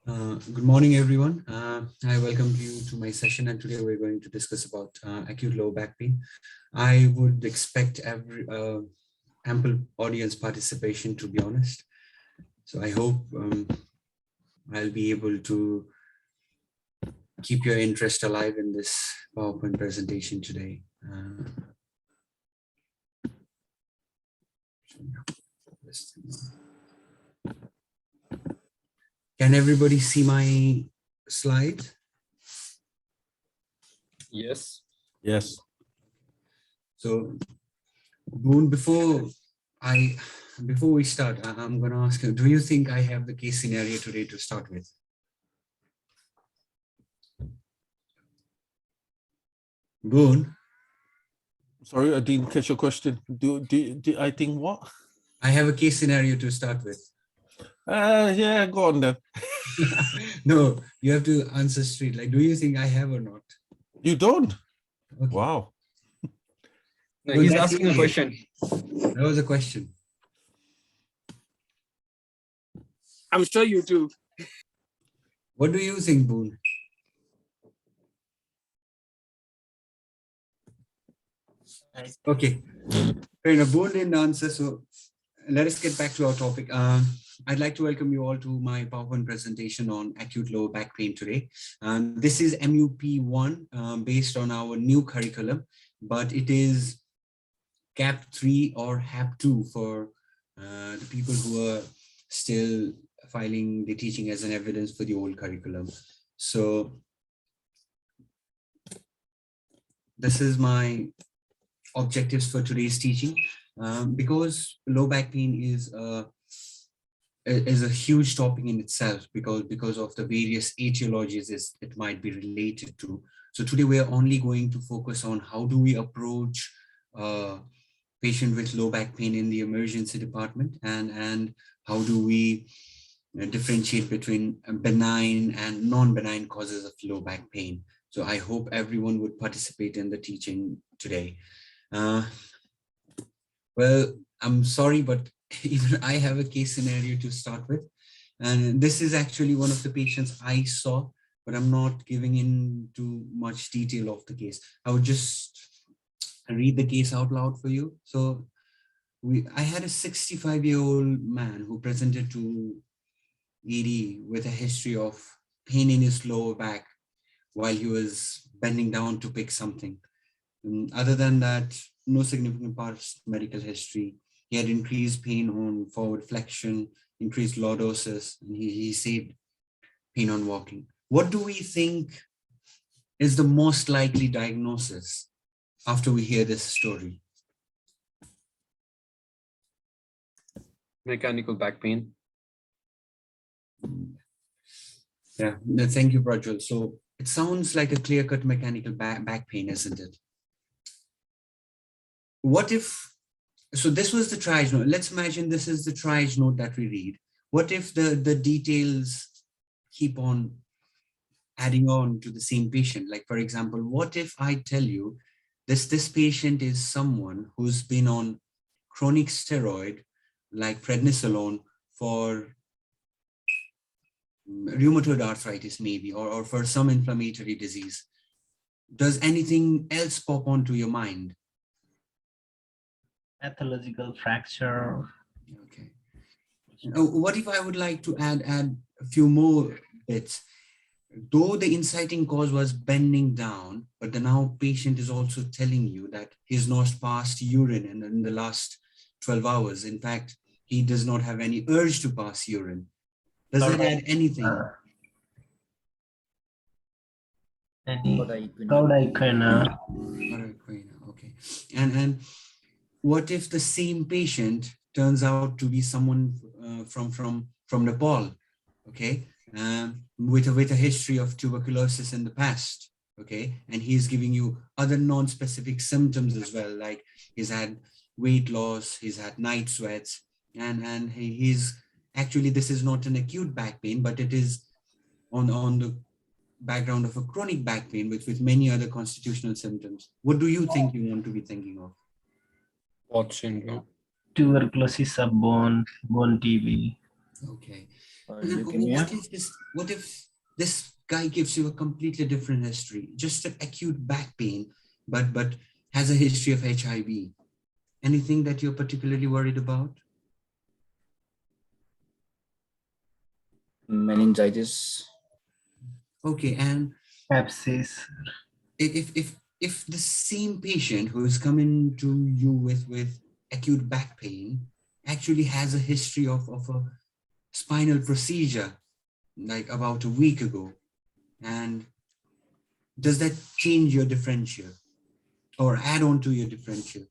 Good morning, everyone. I welcome you to my session, and today we're going to discuss about acute lower back pain. I would expect ample audience participation, to be honest. So I hope I'll be able to keep your interest alive in this PowerPoint presentation today. Can everybody see my slide? Yes. Yes. So, Boone, before we start, I'm going to ask you, do you think I have the case scenario today to start with? Boone? Sorry, I didn't catch your question. Do I think what? I have a case scenario to start with. Yeah, go on then. No, you have to answer straight. Like, do you think I have or not? You don't? Okay. Wow. No, Well, he's that's asking a easy. question. That was a question. I'm sure you do. What do you think, Boone? Okay. Fair enough. Boone didn't answer, so let us get back to our topic. I'd like to welcome you all to my PowerPoint presentation on acute lower back pain today. This is MuP1 based on our new curriculum, but it is CAP 3 or HAP 2 for the people who are still filing the teaching as an evidence for the old curriculum. So this is my objectives for today's teaching. Because low back pain is a huge topic in itself because of the various etiologies it might be related to. So today we are only going to focus on how do we approach patient with low back pain in the emergency department, and how do we differentiate between benign and non-benign causes of low back pain. So I hope everyone would participate in the teaching today. Well, I'm sorry, but even I have a case scenario to start with. And this is actually one of the patients I saw, but I'm not giving into much detail of the case. I would just read the case out loud for you. So I had a 65-year-old man who presented to ED with a history of pain in his lower back while he was bending down to pick something. Other than that, no significant past medical history. He had increased pain on forward flexion, increased lordosis, and he said pain on walking. What do we think is the most likely diagnosis after we hear this story? Mechanical back pain. Yeah, thank you, Prajwal. So it sounds like a clear-cut mechanical back pain, isn't it? What if, so this was the triage note. Let's imagine this is the triage note that we read. What if the details keep on adding on to the same patient? Like, for example, what if I tell you this patient is someone who's been on chronic steroid like prednisolone for rheumatoid arthritis maybe, or for some inflammatory disease? Does anything else pop onto your mind? Pathological fracture. Okay. What if I would like to add a few more bits? Though the inciting cause was bending down, but the now patient is also telling you that he's not passed urine in the last 12 hours. In fact, he does not have any urge to pass urine. Does that add anything? Okay. And what if the same patient turns out to be someone from Nepal, okay, with a history of tuberculosis in the past, okay, and he's giving you other non-specific symptoms as well, like he's had weight loss, he's had night sweats, and he's actually, this is not an acute back pain, but it is on the background of a chronic back pain with many other constitutional symptoms. What do you think you want to be thinking of? What syndrome? Tuberculosis of bone TB. Okay. leukemia. What if this guy gives you a completely different history, just an acute back pain, but has a history of HIV? Anything that you're particularly worried about? Meningitis. Okay, and Sepsis. if the same patient who is coming to you with acute back pain actually has a history of a spinal procedure like about a week ago, and does that change your differential or add on to your differential?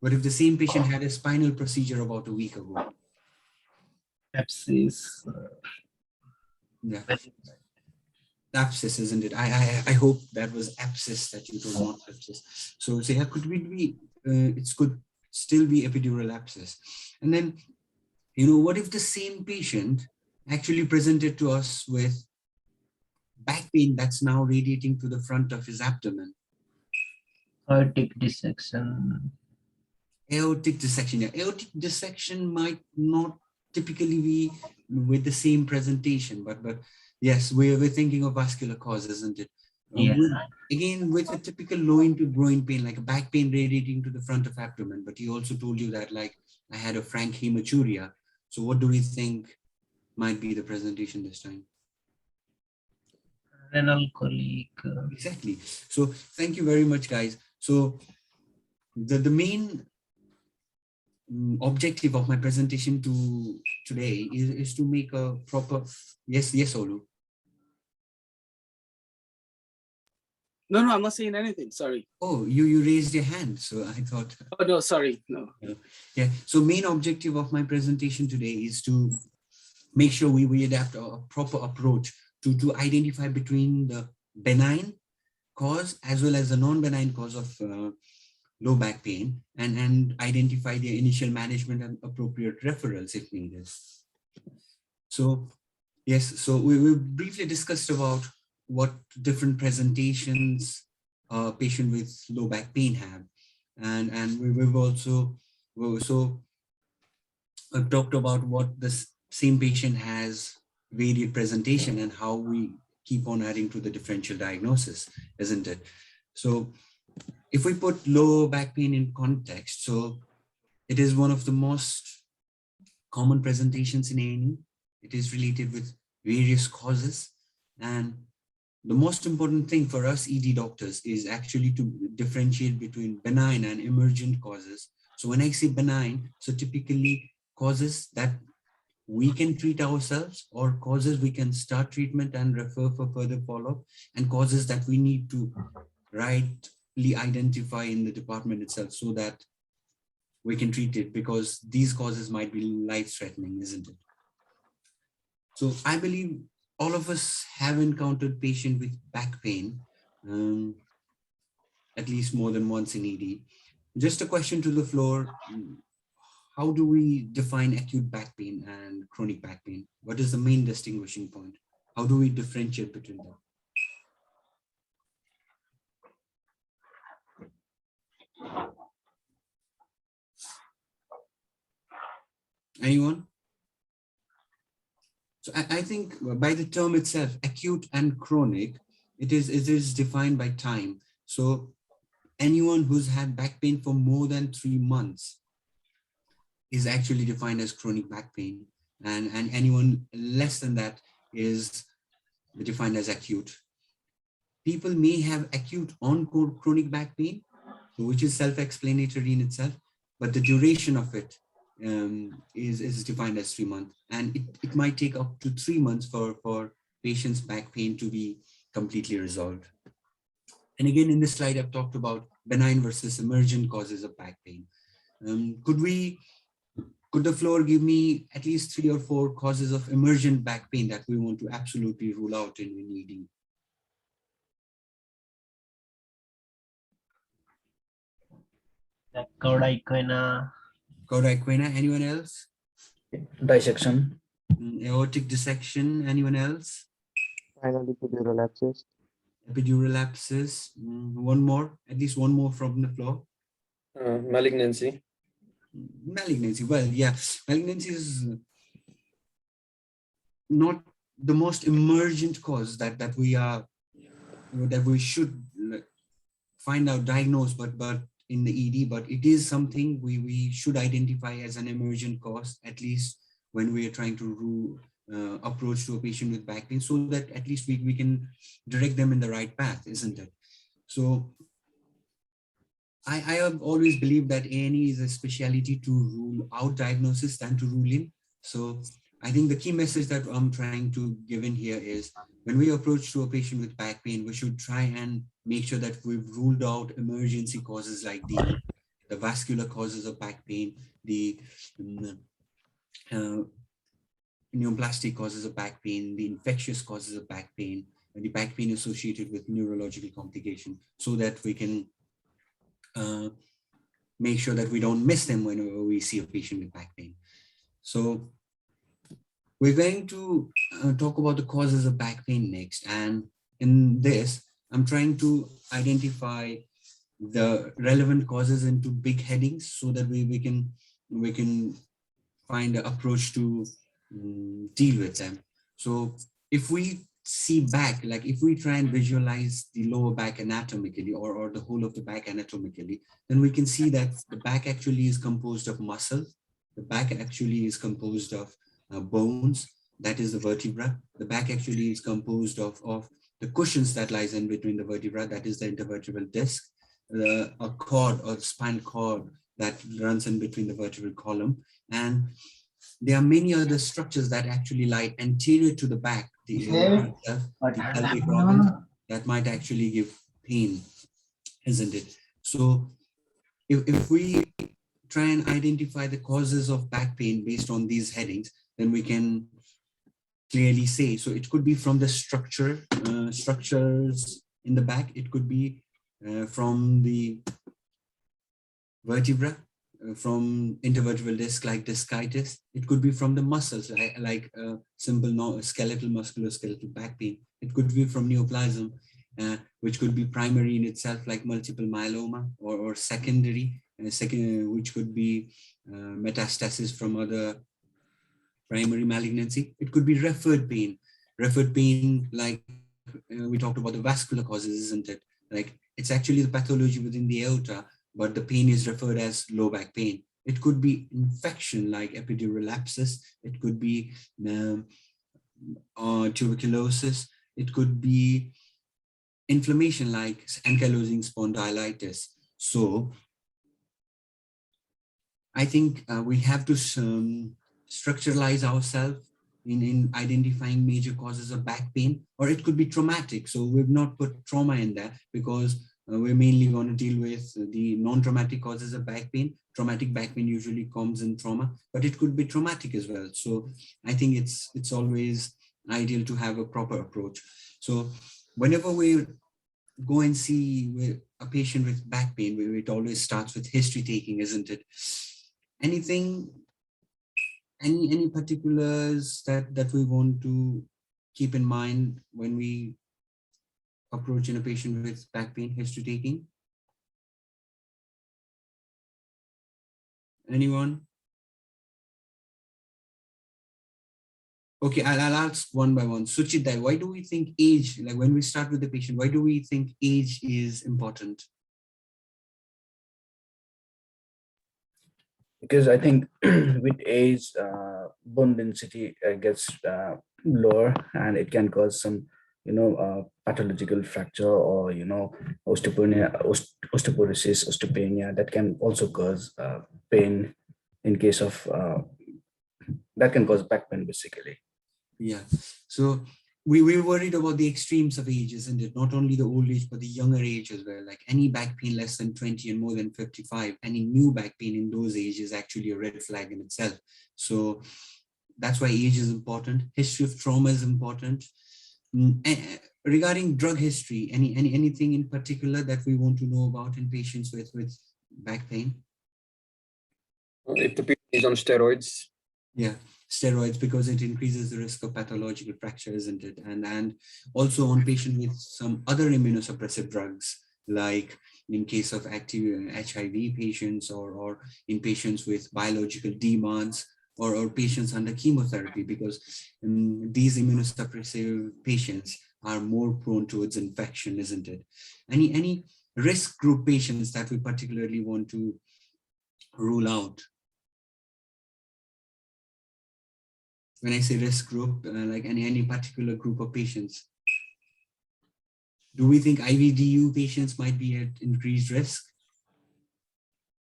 But if the same patient had a spinal procedure about a week ago? Sepsis. Yeah. Abscess, isn't it? I hope that was abscess that you told, not sepsis. So yeah, could be it could still be epidural abscess. And then, what if the same patient actually presented to us with back pain that's now radiating to the front of his abdomen? Aortic dissection. Aortic dissection. Yeah, aortic dissection might not typically be with the same presentation, but yes, we're thinking of vascular cause, isn't it? Yeah. Again, with a typical low into groin pain, like a back pain radiating to the front of abdomen, but he also told you that like I had a frank hematuria. So what do we think might be the presentation this time? Renal colic. Exactly. So thank you very much, guys. So the main objective of my presentation today is to make a proper, yes, Olu. No, I'm not saying anything. Sorry. Oh, you raised your hand, so I thought. Oh, no, sorry. No. Yeah. So main objective of my presentation today is to make sure we adapt a proper approach to identify between the benign cause as well as the non-benign cause of low back pain and identify the initial management and appropriate referrals if needed. So yes, so we briefly discussed about what different presentations a patient with low back pain have, and we've also talked about what the same patient has varied presentation and how we keep on adding to the differential diagnosis, isn't it? So if we put low back pain in context, so it is one of the most common presentations in A&E. It is related with various causes. And the most important thing for us ED doctors is actually to differentiate between benign and emergent causes. So when I say benign, so typically causes that we can treat ourselves or causes we can start treatment and refer for further follow-up, and causes that we need to rightly identify in the department itself so that we can treat it, because these causes might be life-threatening, isn't it? So I believe all of us have encountered patient with back pain, at least more than once in ED. Just a question to the floor. How do we define acute back pain and chronic back pain? What is the main distinguishing point? How do we differentiate between them? Anyone? So I think by the term itself, acute and chronic, it is defined by time. So anyone who's had back pain for more than 3 months is actually defined as chronic back pain. And anyone less than that is defined as acute. People may have acute on chronic back pain, which is self-explanatory in itself, but the duration of it is defined as 3 months. And it might take up to 3 months for patients' back pain to be completely resolved. And again, in this slide, I've talked about benign versus emergent causes of back pain. Could the floor give me at least 3 or 4 causes of emergent back pain that we want to absolutely rule out in ED? Cauda Cauda, anyone else? Dissection. Aortic dissection, anyone else? Final epidural abscess. Epidural abscess, one more, at least one more from the floor. Malignancy. Malignancy. Well, yeah, malignancy is not the most emergent cause that we are, that we should find out, diagnose, but in the ED, but it is something we should identify as an emergent cause, at least when we are trying to approach to a patient with back pain, so that at least we can direct them in the right path, isn't it? So I have always believed that A&E is a specialty to rule out diagnosis than to rule in. So I think the key message that I'm trying to give in here is, when we approach to a patient with back pain, we should try and make sure that we've ruled out emergency causes like the vascular causes of back pain, the neoplastic causes of back pain, the infectious causes of back pain, and the back pain associated with neurological complication, so that we can make sure that we don't miss them whenever we see a patient with back pain. So we're going to talk about the causes of back pain next. And in this, I'm trying to identify the relevant causes into big headings, so that we can find an approach to deal with them. So if we see back, like if we try and visualize the lower back anatomically, or the whole of the back anatomically, then we can see that the back actually is composed of muscle. The back actually is composed of bones, that is the vertebra. The back actually is composed of the cushions that lies in between the vertebra, that is the intervertebral disc, a cord or spinal cord that runs in between the vertebral column. And there are many other structures that actually lie anterior to the back, the pelvic organ, that might actually give pain, isn't it? So if we try and identify the causes of back pain based on these headings, then we can clearly say, so it could be from the structures in the back, it could be from the vertebra, from intervertebral disc like discitis. It could be from the muscles, like simple skeletal musculoskeletal back pain. It could be from neoplasm, which could be primary in itself, like multiple myeloma, or secondary, which could be metastasis from other primary malignancy. It could be referred pain like we talked about the vascular causes, isn't it? Like it's actually the pathology within the aorta, but the pain is referred as low back pain. It could be infection like epidural abscess. It could be tuberculosis. It could be inflammation like ankylosing spondylitis. So I think we have to structuralize ourselves in identifying major causes of back pain, or it could be traumatic. So we've not put trauma in there because we're mainly going to deal with the non-traumatic causes of back pain. Traumatic back pain usually comes in trauma, but it could be traumatic as well. So I think it's always ideal to have a proper approach. So whenever we go and see a patient with back pain, it always starts with history taking, isn't it? Anything, any particulars that we want to keep in mind when we approaching a patient with back pain, history taking? Anyone? Okay, I'll ask one by one. Suchit, why do we think age, like when we start with the patient, why do we think age is important? Because I think with age, bone density gets lower, and it can cause some, pathological fracture, or osteoporosis, osteopenia, that can also cause pain in case of that can cause back pain basically. Yeah, so we're worried about the extremes of age, isn't it? Not only the old age, but the younger age as well. Like any back pain less than 20 and more than 55, any new back pain in those ages is actually a red flag in itself. So that's why age is important. History of trauma is important. Regarding drug history, anything in particular that we want to know about in patients with back pain? If the patient is on steroids. Yeah, steroids, because it increases the risk of pathological fracture, isn't it? And also on patient with some other immunosuppressive drugs like in case of active HIV patients, or in patients with biological demands, or patients under chemotherapy, because these immunosuppressive patients are more prone towards infection, isn't it? Any risk group patients that we particularly want to rule out? When I say risk group, like any particular group of patients. Do we think IVDU patients might be at increased risk?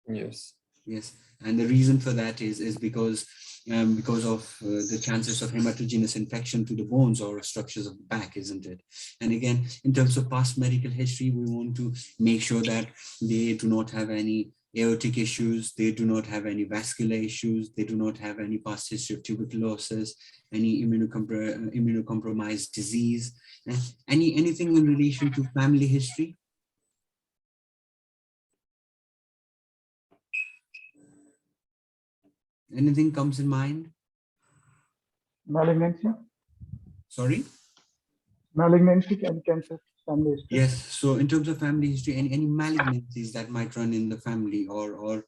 Yes. Yes, and the reason for that is because of the chances of hematogenous infection to the bones or structures of the back, isn't it? And again, in terms of past medical history, we want to make sure that they do not have any aortic issues, they do not have any vascular issues, they do not have any past history of tuberculosis, any immunocompromised disease, anything in relation to family history. Anything comes in mind? Malignancy, Sorry? malignancy and cancer, family history. Yes. So in terms of family history, any malignancies that might run in the family, or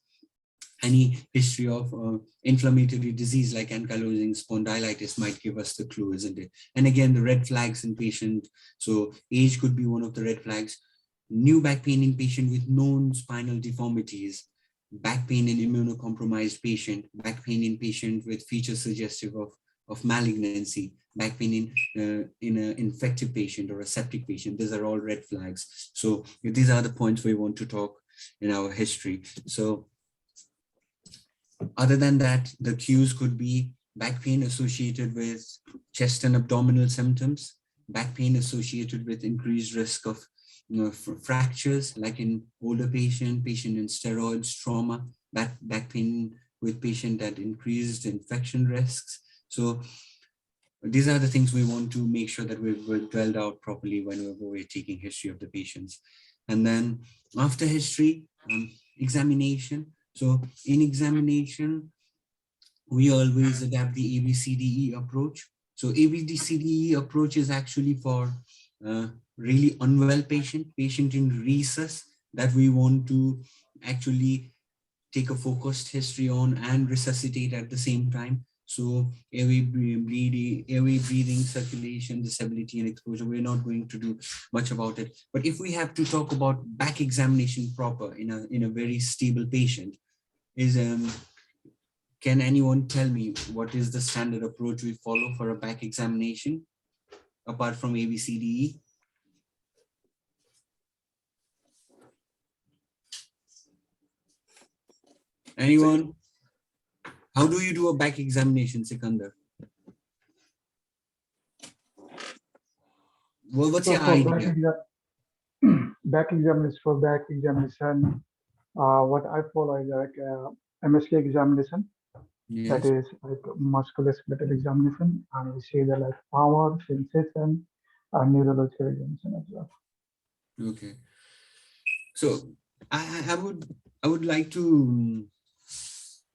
any history of inflammatory disease like ankylosing spondylitis might give us the clue, isn't it? And again, the red flags in patient. So age could be one of the red flags. New back pain in patient with known spinal deformities, back pain in immunocompromised patient, back pain in patient with features suggestive of malignancy, back pain in an infected patient or a septic patient. These are all red flags. So these are the points we want to talk in our history. So other than that, the cues could be back pain associated with chest and abdominal symptoms, back pain associated with increased risk of fractures, like in older patient in steroids, trauma, back pain with patient at increased infection risks. So these are the things we want to make sure that we've dwelled out properly whenever we're taking history of the patients. And then after history, examination. So in examination, we always adapt the ABCDE approach. So ABCDE approach is actually for really unwell patient in resus that we want to actually take a focused history on and resuscitate at the same time. So airway breathing, circulation, disability, and exposure, we're not going to do much about it. But if we have to talk about back examination proper in a very stable patient, can anyone tell me what is the standard approach we follow for a back examination apart from ABCDE? Anyone? How do you do a back examination, Sikandar? Well, what's your idea? Back examination, what I follow is like MSK examination. Yes. That is like musculoskeletal examination, and we see the like power, sensation, and neurological examination as well. Okay. So I would like to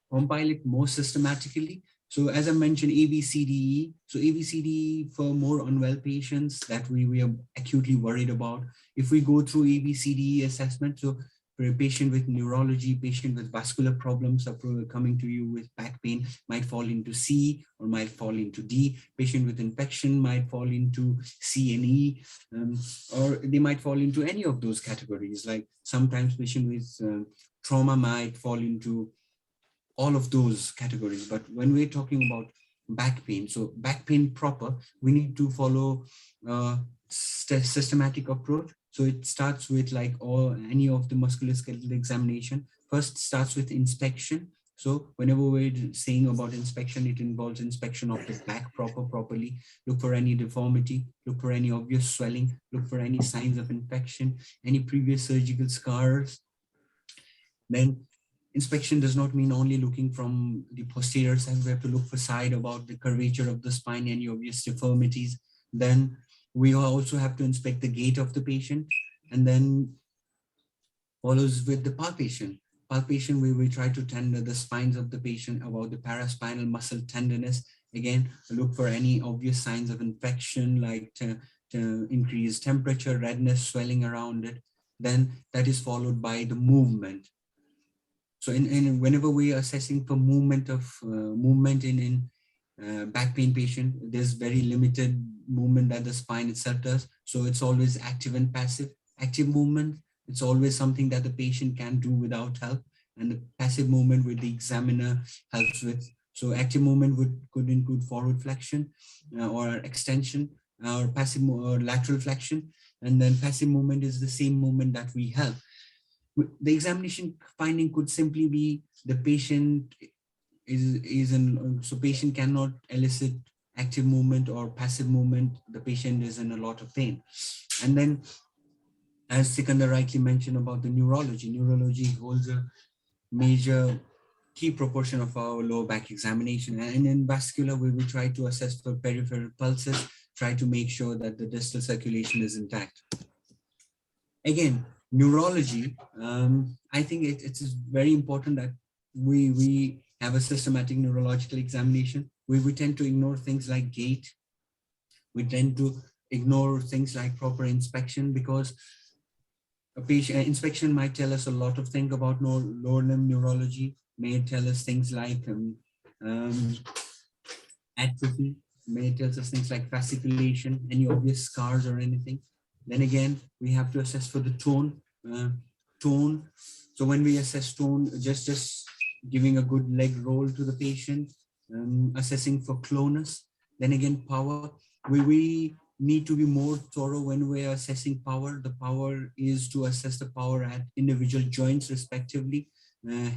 compile it more systematically. So as I mentioned, ABCDE. So ABCDE for more unwell patients that we are acutely worried about. If we go through ABCDE assessment, so for a patient with neurology, patient with vascular problems coming to you with back pain might fall into C or might fall into D. Patient with infection might fall into C and E, or they might fall into any of those categories. Like sometimes patient with trauma might fall into all of those categories. But when we're talking about back pain, so back pain proper, we need to follow a systematic approach. So it starts with like any of the musculoskeletal examination. First starts with inspection. So whenever we're saying about inspection, it involves inspection of the back properly. Look for any deformity, look for any obvious swelling, look for any signs of infection, any previous surgical scars. Then inspection does not mean only looking from the posterior side. We have to look for side about the curvature of the spine, any obvious deformities. Then we also have to inspect the gait of the patient, and then follows with the palpation. Palpation, we will try to tender the spines of the patient about the paraspinal muscle tenderness. Again, look for any obvious signs of infection like increased temperature, redness, swelling around it. then that is followed by the movement. So whenever we are assessing for movement in back pain patient, there's very limited movement that the spine itself does. So it's always active and passive. Active movement, it's always something that the patient can do without help, and the passive movement with the examiner helps with. So active movement could include forward flexion or extension, or passive or lateral flexion, and then passive movement is the same movement that we help. The examination finding could simply be the patient so patient cannot elicit active movement or passive movement. The patient is in a lot of pain. And then, as Sikandar rightly mentioned about the neurology holds a major key proportion of our lower back examination. And in vascular, we will try to assess for peripheral pulses, try to make sure that the distal circulation is intact. Again, neurology, I think it's very important that we have a systematic neurological examination. We tend to ignore things like gait. We tend to ignore things like proper inspection, because a patient inspection might tell us a lot of things about lower limb neurology, may tell us things like atrophy, may tell us things like fasciculation, any obvious scars or anything. Then again, we have to assess for the tone. So when we assess tone, just giving a good leg roll to the patient, assessing for clonus. Then again, power. We need to be more thorough when we are assessing power. The power is to assess the power at individual joints respectively,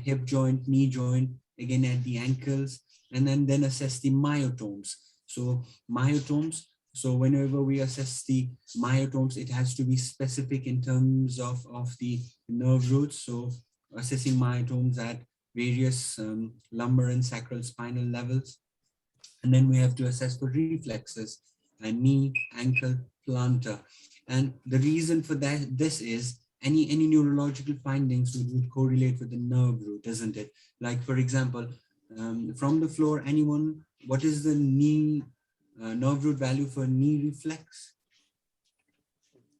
hip joint, knee joint, again at the ankles, and then assess the myotomes. So myotomes, so whenever we assess the myotomes, it has to be specific in terms of the nerve roots. So assessing myotomes at various lumbar and sacral spinal levels. And then we have to assess for reflexes and knee, ankle, plantar. And the reason for this is any neurological findings would correlate with the nerve root, isn't it? Like, for example, from the floor, anyone, what is the knee nerve root value for knee reflex?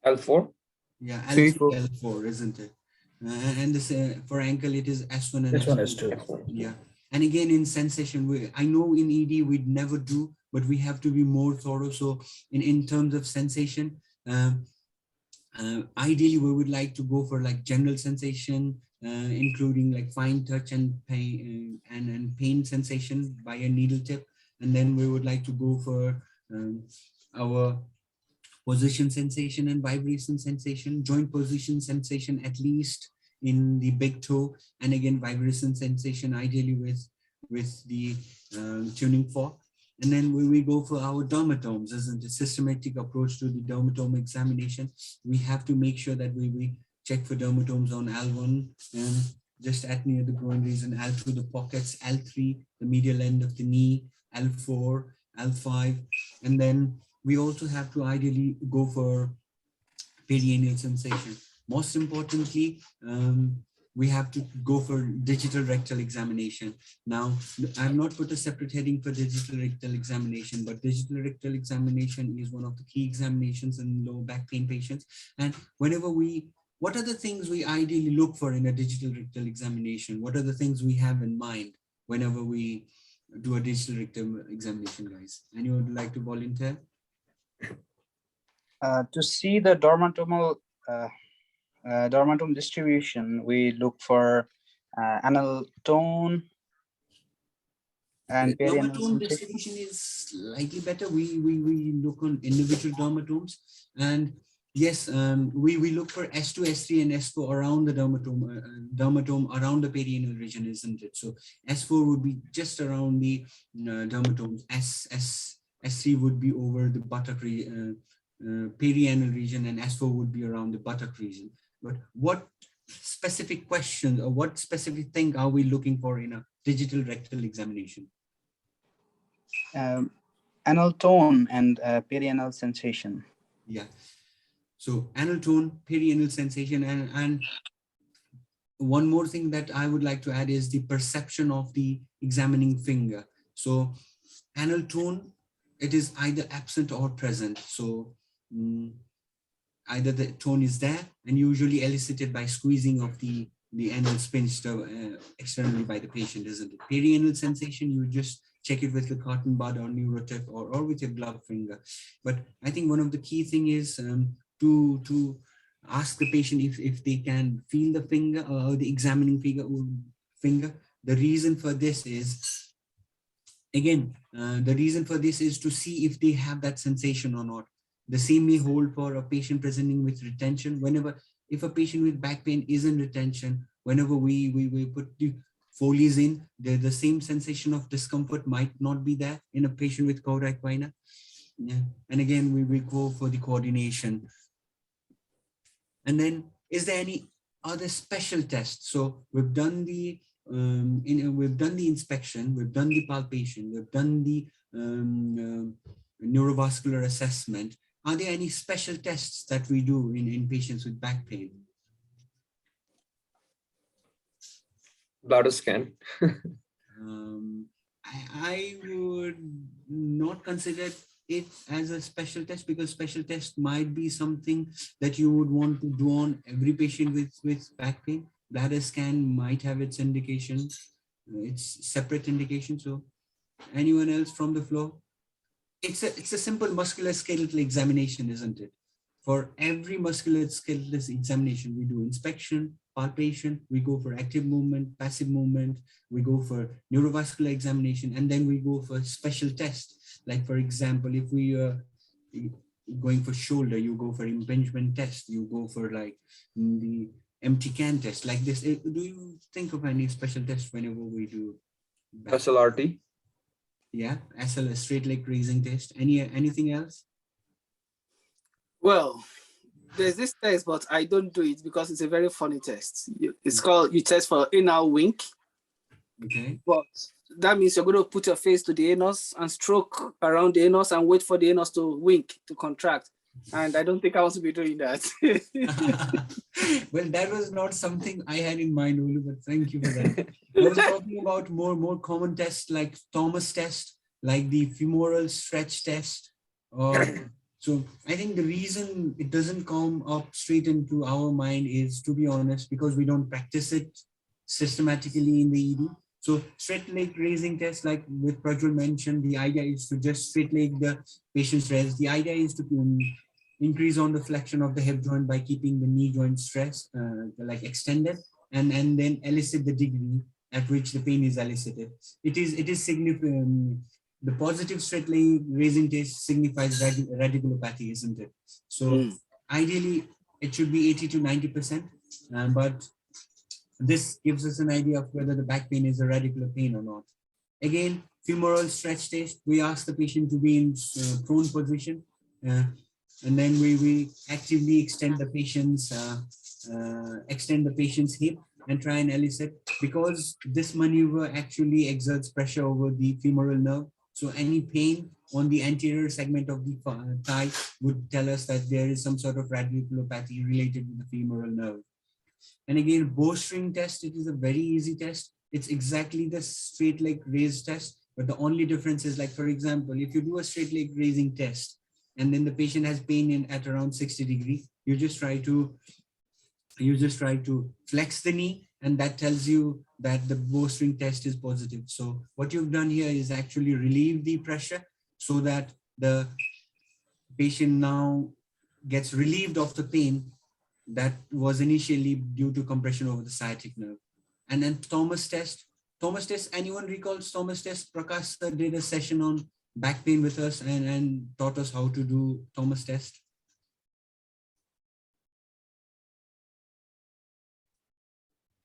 L4? Yeah, L3, L4, isn't it? And this for ankle, it is S1 and S1, Yeah. And again, in sensation, I know in ED we'd never do, but we have to be more thorough. So in terms of sensation, ideally we would like to go for like general sensation, including like fine touch and pain and pain sensation by a needle tip. And then we would like to go for our position sensation and vibration sensation, joint position sensation, at least in the big toe, and again vibration sensation ideally with the tuning fork. And then we go for our dermatomes, isn't a systematic approach to the dermatome examination. We have to make sure that we check for dermatomes on L1 and just at near the groin region, L2 the pockets, L3 the medial end of the knee, L4, L5, and then we also have to ideally go for perianal sensation. Most importantly, we have to go for digital rectal examination. Now, I have not put a separate heading for digital rectal examination, but digital rectal examination is one of the key examinations in low back pain patients. And what are the things we ideally look for in a digital rectal examination? What are the things we have in mind whenever we do a digital rectal examination, guys? Anyone would like to volunteer? To see the dermatome distribution, we look for anal tone and perianal Dermatome sensation. distribution is slightly better. We look on individual dermatomes, and yes, we look for S2, S3, and S4 around the dermatome around the perianal region, isn't it? So S4 would be just around the dermatomes. S3 would be over the buttock perianal region, and S4 would be around the buttock region. But what specific questions or what specific thing are we looking for in a digital rectal examination? Anal tone and perianal sensation. Yeah. So anal tone, perianal sensation, and one more thing that I would like to add is the perception of the examining finger. So anal tone, it is either absent or present. So either the tone is there and usually elicited by squeezing of the anal sphincter externally by the patient, isn't it? Perianal sensation, you just check it with the cotton bud or neurotip or with your glove finger. But I think one of the key thing is to ask the patient if they can feel the finger or the examining finger. The reason for this is, again, the reason for this is to see if they have that sensation or not. The same may hold for a patient presenting with retention. If a patient with back pain is in retention, whenever we put the Foley's in, the same sensation of discomfort might not be there in a patient with cauda equina. Yeah. And again, we go for the coordination. And then, is there any other special tests? So we've done the we've done the inspection, we've done the palpation, we've done the neurovascular assessment. Are there any special tests that we do in patients with back pain? Bladder scan. I would not consider it as a special test, because special test might be something that you would want to do on every patient with back pain. Bladder scan might have its indication, it's separate indication. So anyone else from the floor? It's a simple musculoskeletal examination, isn't it? For every musculoskeletal examination, we do inspection, palpation, we go for active movement, passive movement, we go for neurovascular examination, and then we go for special tests. Like, for example, if we are going for shoulder, you go for impingement test, you go for like the empty can test, like this. Do you think of any special test whenever we do back? SLRT. Yeah, SL, straight leg raising test. Anything else? Well, there's this test, but I don't do it because it's a very funny test. It's called, you test for anal wink. Okay. But that means you're going to put your face to the anus and stroke around the anus and wait for the anus to wink, to contract. And I don't think I want to be doing that. Well, that was not something I had in mind, Olu, but thank you for that. I was talking about more common tests like Thomas test, like the femoral stretch test. So I think the reason it doesn't come up straight into our mind is, to be honest, because we don't practice it systematically in the ED. So straight leg raising test, like with Prajwal mentioned, the idea is to just straight leg the patient's raise. The idea is to increase on the flexion of the hip joint by keeping the knee joint stress like extended, and then elicit the degree at which the pain is elicited. It is significant. The positive straight leg raising test signifies radiculopathy, isn't it? So ideally, it should be 80 to 90%, but this gives us an idea of whether the back pain is a radicular pain or not. Again, femoral stretch test, we ask the patient to be in prone position, and then we actively extend the patient's hip and try and elicit, because this maneuver actually exerts pressure over the femoral nerve. So any pain on the anterior segment of the thigh would tell us that there is some sort of radiculopathy related to the femoral nerve. And again, bowstring test, it is a very easy test. It's exactly the straight leg raise test, but the only difference is, like, for example, if you do a straight leg raising test and then the patient has pain at around 60 degrees, you just try to flex the knee, and that tells you that the bowstring test is positive. So what you've done here is actually relieve the pressure so that the patient now gets relieved of the pain that was initially due to compression over the sciatic nerve. And then Thomas test, anyone recalls Thomas test? Prakash sir did a session on back pain with us and taught us how to do Thomas test.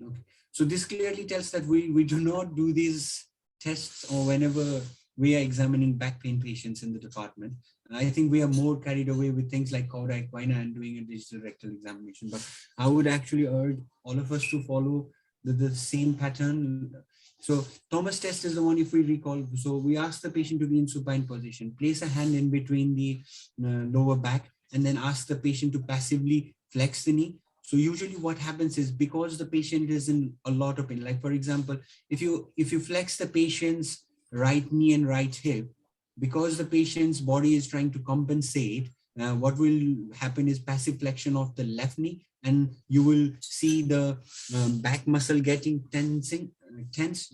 Okay. So this clearly tells that we do not do these tests or whenever we are examining back pain patients in the department. I think we are more carried away with things like cauda equina and doing a digital rectal examination. But I would actually urge all of us to follow the same pattern. So Thomas test is the one, if we recall. So we ask the patient to be in supine position, place a hand in between the lower back, and then ask the patient to passively flex the knee. So usually what happens is, because the patient is in a lot of pain, like for example, if you flex the patient's right knee and right hip, because the patient's body is trying to compensate, what will happen is passive flexion of the left knee, and you will see the back muscle getting tense,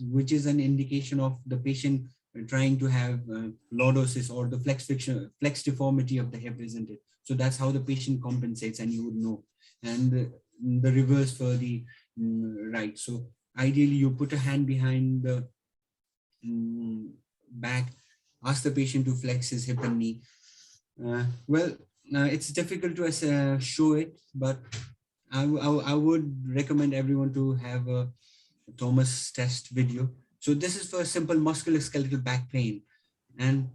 which is an indication of the patient trying to have lordosis or the flex deformity of the hip, isn't it? So that's how the patient compensates, and you would know. And the reverse for the right. So ideally, you put a hand behind the back, ask the patient to flex his hip and knee. It's difficult to show it, but I would recommend everyone to have a Thomas test video. So this is for simple musculoskeletal back pain. And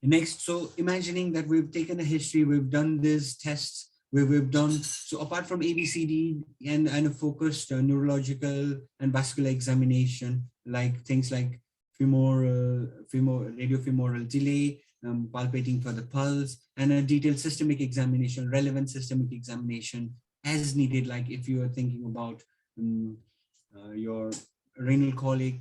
next, so imagining that we've taken a history, we've done these tests, we've done, so apart from ABCD and a focused neurological and vascular examination, like things like radiofemoral delay, palpating for the pulse, and a detailed systemic examination, relevant systemic examination as needed, like if you are thinking about your renal colic,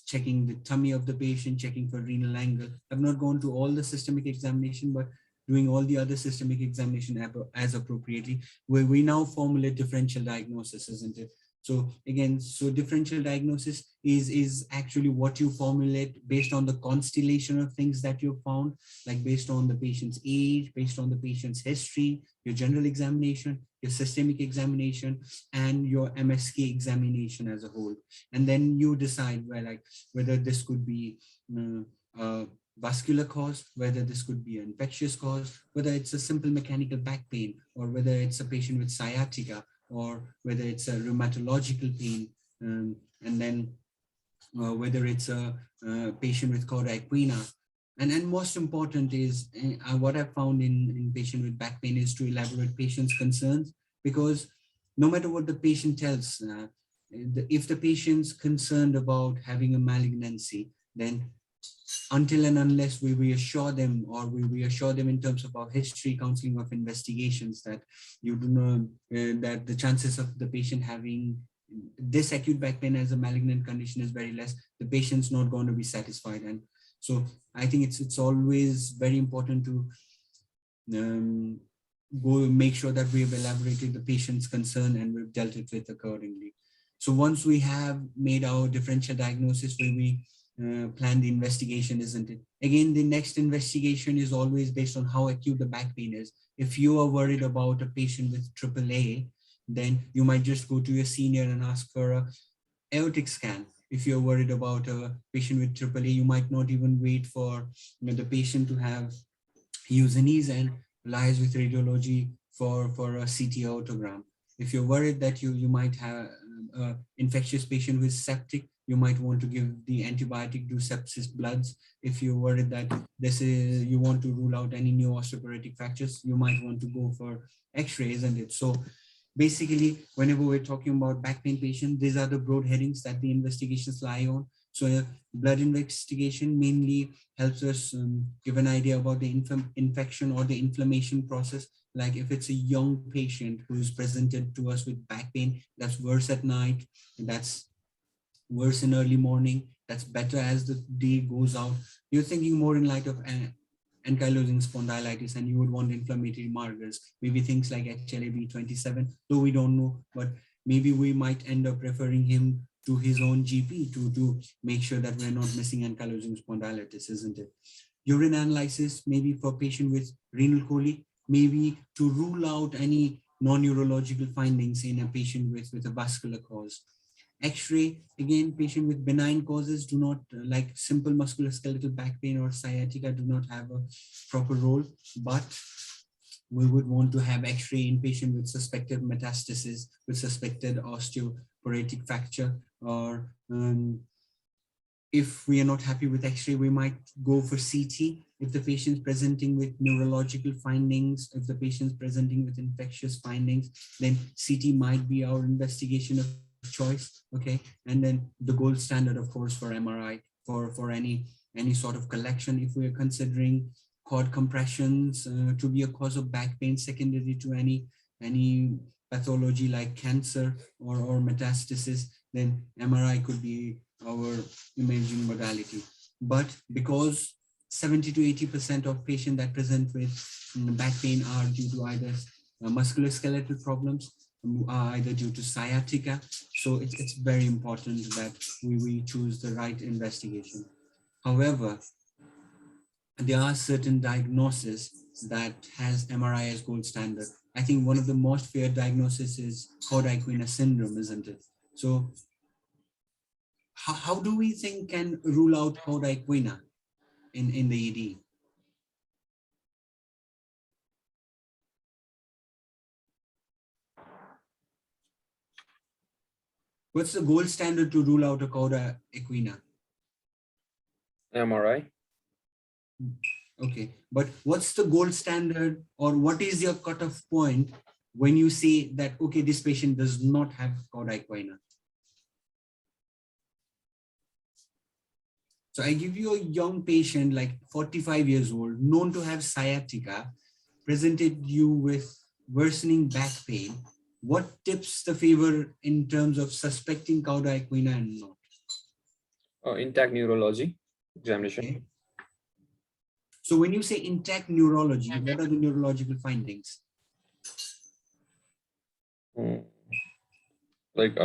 checking the tummy of the patient, checking for renal angle. I've not gone to all the systemic examination, but doing all the other systemic examination as appropriately, where we now formulate differential diagnosis, isn't it? So again, so differential diagnosis is actually what you formulate based on the constellation of things that you found, like based on the patient's age, based on the patient's history, your general examination, your systemic examination, and your MSK examination as a whole. And then you decide whether this could be a vascular cause, whether this could be an infectious cause, whether it's a simple mechanical back pain, or whether it's a patient with sciatica, or whether it's a rheumatological pain, and then whether it's a patient with cauda equina. And most important is what I found in patient with back pain is to elaborate patient's concerns, because no matter what the patient tells, if the patient's concerned about having a malignancy, then until and unless we reassure them, or we reassure them in terms of our history, counseling of investigations, that you do know that the chances of the patient having this acute back pain as a malignant condition is very less, the patient's not going to be satisfied. And so I think it's always very important to go make sure that we have elaborated the patient's concern and we've dealt it with accordingly. So once we have made our differential diagnosis, where we plan the investigation, isn't it? Again, the next investigation is always based on how acute the back pain is. If you are worried about a patient with AAA, then you might just go to your senior and ask for a aortic scan. If you're worried about a patient with AAA, you might not even wait for the patient to have use an ease and lies with radiology for a CT aortogram. If you're worried that you might have an infectious patient who is septic, you might want to give the antibiotic, do sepsis bloods. If you're worried that you want to rule out any new osteoporotic fractures, you might want to go for X-ray, isn't it? So basically, whenever we're talking about back pain patients, these are the broad headings that the investigations lie on. So a blood investigation mainly helps us give an idea about the infection or the inflammation process. Like if it's a young patient who's presented to us with back pain, that's worse at night, that's worse in early morning, that's better as the day goes out, you're thinking more in light of ankylosing spondylitis, and you would want inflammatory markers, maybe things like HLA-B27, though we don't know, but maybe we might end up referring him to his own GP to make sure that we're not missing ankylosing spondylitis, isn't it? Urine analysis, maybe for patient with renal colic, maybe to rule out any non-neurological findings in a patient with a vascular cause. X-ray, again, patient with benign causes do not, like simple musculoskeletal back pain or sciatica, do not have a proper role, but we would want to have X-ray in patient with suspected metastasis, with suspected osteoporotic fracture, or if we are not happy with X-ray, we might go for CT. If the patient's presenting with neurological findings, if the patient's presenting with infectious findings, then CT might be our investigation of choice, okay? And then the gold standard, of course, for MRI, for any sort of collection. If we are considering cord compressions to be a cause of back pain secondary to any pathology like cancer or metastasis, then MRI could be our imaging modality. But because 70 to 80% of patients that present with back pain are due to either musculoskeletal problems, either due to sciatica. So it's very important that we choose the right investigation. However, there are certain diagnoses that has MRI as gold standard. I think one of the most feared diagnoses is Cauda equina syndrome, isn't it? So how do we think can rule out Cauda equina in the ED? What's the gold standard to rule out a Cauda equina? MRI. Okay, but what's the gold standard, or what is your cutoff point when you say that, okay, this patient does not have Cauda equina? So I give you a young patient, like 45 years old, known to have sciatica, presented you with worsening back pain. What tips the favor in terms of suspecting Cauda equina and not? Intact neurology examination. Okay. So when you say intact neurology, what are the neurological findings? Like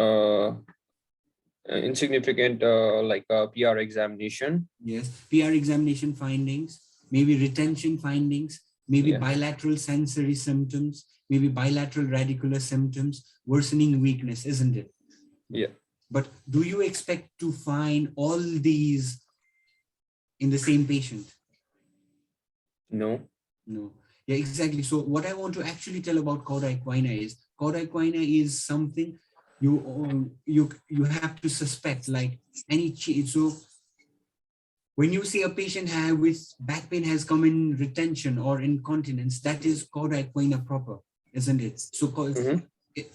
insignificant like PR examination. Yes, PR examination findings, maybe retention findings, maybe bilateral sensory symptoms, maybe bilateral radicular symptoms, worsening weakness, isn't it? Yeah. But do you expect to find all these in the same patient? No. No. Yeah, exactly. So what I want to actually tell about Cauda equina is something you have to suspect, like any change. So when you say a patient with back pain has come in retention or incontinence, that is Cauda equina proper, isn't it? So,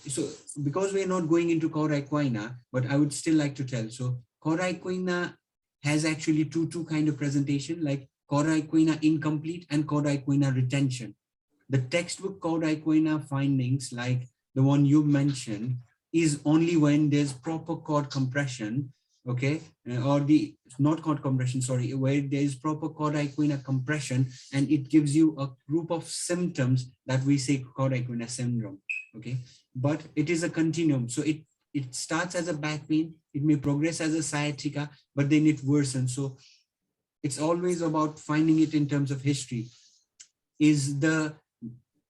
so because we're not going into Cauda equina, but I would still like to tell. So Cauda equina has actually two kind of presentation, like Cauda equina incomplete and Cauda equina retention. The textbook Cauda equina findings, like the one you mentioned, is only when there's proper cord compression, okay, or the not cord compression, sorry, where there is proper Cauda equina compression, and it gives you a group of symptoms that we say Cauda equina syndrome, okay. But it is a continuum, so it starts as a back pain, it may progress as a sciatica, but then it worsens. So it's always about finding it in terms of history. Is the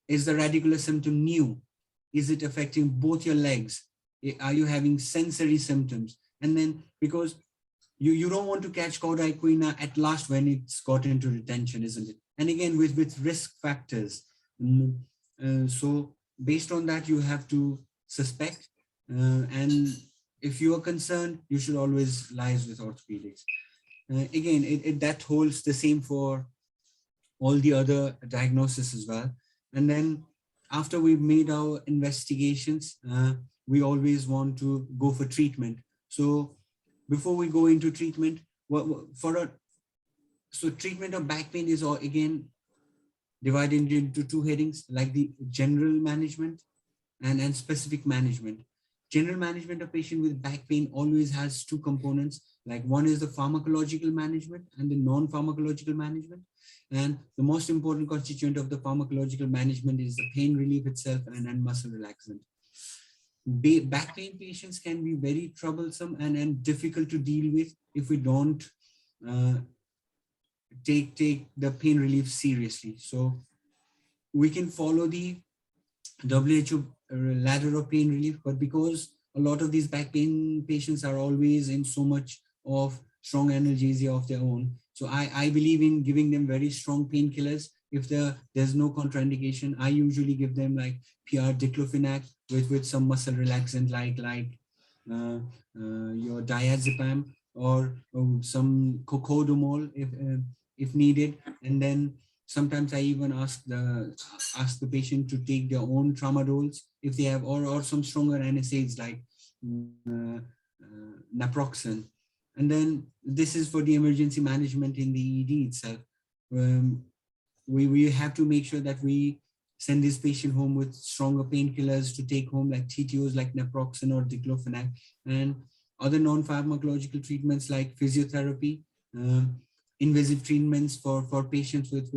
radicular symptom new? Is it affecting both your legs? Are you having sensory symptoms? And then, because you don't want to catch Cauda equina at last when it's got into retention, isn't it? And again, with risk factors. So based on that, you have to suspect. And if you are concerned, you should always liaise with orthopedics. Again, that holds the same for all the other diagnoses as well. And then after we've made our investigations, we always want to go for treatment. So before we go into treatment, so treatment of back pain is again divided into two headings, like the general management and specific management. General management of patient with back pain always has two components, like one is the pharmacological management and the non-pharmacological management. And the most important constituent of the pharmacological management is the pain relief itself and muscle relaxant. Back pain patients can be very troublesome and difficult to deal with if we don't take the pain relief seriously. So we can follow the WHO ladder of pain relief, but because a lot of these back pain patients are always in so much of strong analgesia of their own, so I believe in giving them very strong painkillers. If there's no contraindication, I usually give them like PR diclofenac with some muscle relaxant like your diazepam or some cocodamol if needed. And then sometimes I even ask the patient to take their own tramadols if they have, or some stronger NSAIDs like naproxen. And then this is for the emergency management in the ED itself. We have to make sure that we send this patient home with stronger painkillers to take home, like TTOs like naproxen or diclofenac, and other non-pharmacological treatments like physiotherapy, invasive treatments for patients with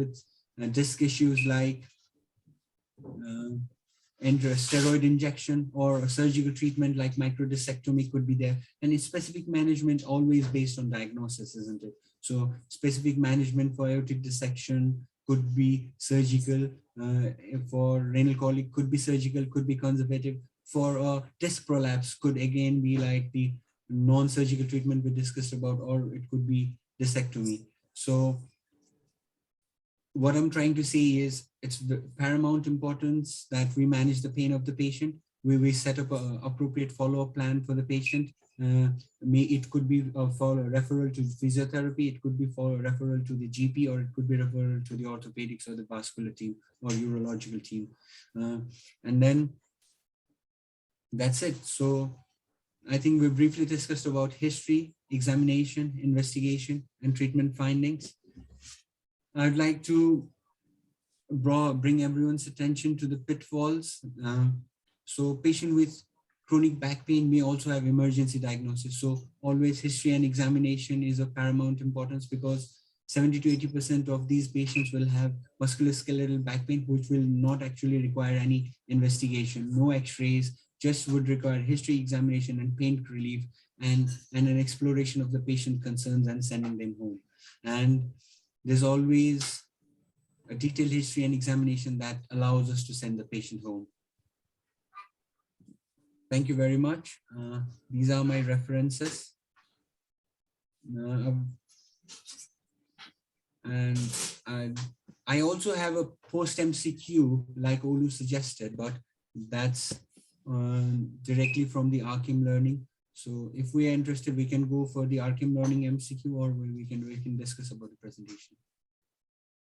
disc issues like and steroid injection or a surgical treatment like microdiscectomy could be there. And it's specific management always based on diagnosis, isn't it? So specific management for aortic dissection could be surgical, for renal colic could be surgical, could be conservative. For disc prolapse could again be like the non-surgical treatment we discussed about, or it could be discectomy. So what I'm trying to say is it's the paramount importance that we manage the pain of the patient. We set up an appropriate follow-up plan for the patient. It could be for a referral to physiotherapy, it could be for a referral to the GP, or it could be referral to the orthopedics or the vascular team or urological team. And then that's it. So I think we briefly discussed about history, examination, investigation, and treatment findings. I'd like to bring everyone's attention to the pitfalls. So patient with chronic back pain may also have emergency diagnosis. So always history and examination is of paramount importance, because 70 to 80% of these patients will have musculoskeletal back pain, which will not actually require any investigation, no x-rays, just would require history, examination, and pain relief, and an exploration of the patient concerns and sending them home. And there's always a detailed history and examination that allows us to send the patient home. Thank you very much. These are my references. And I also have a post MCQ like Olu suggested, but that's directly from the HIEM learning. So if we are interested, we can go for the HIEM learning MCQ, or we can discuss about the presentation.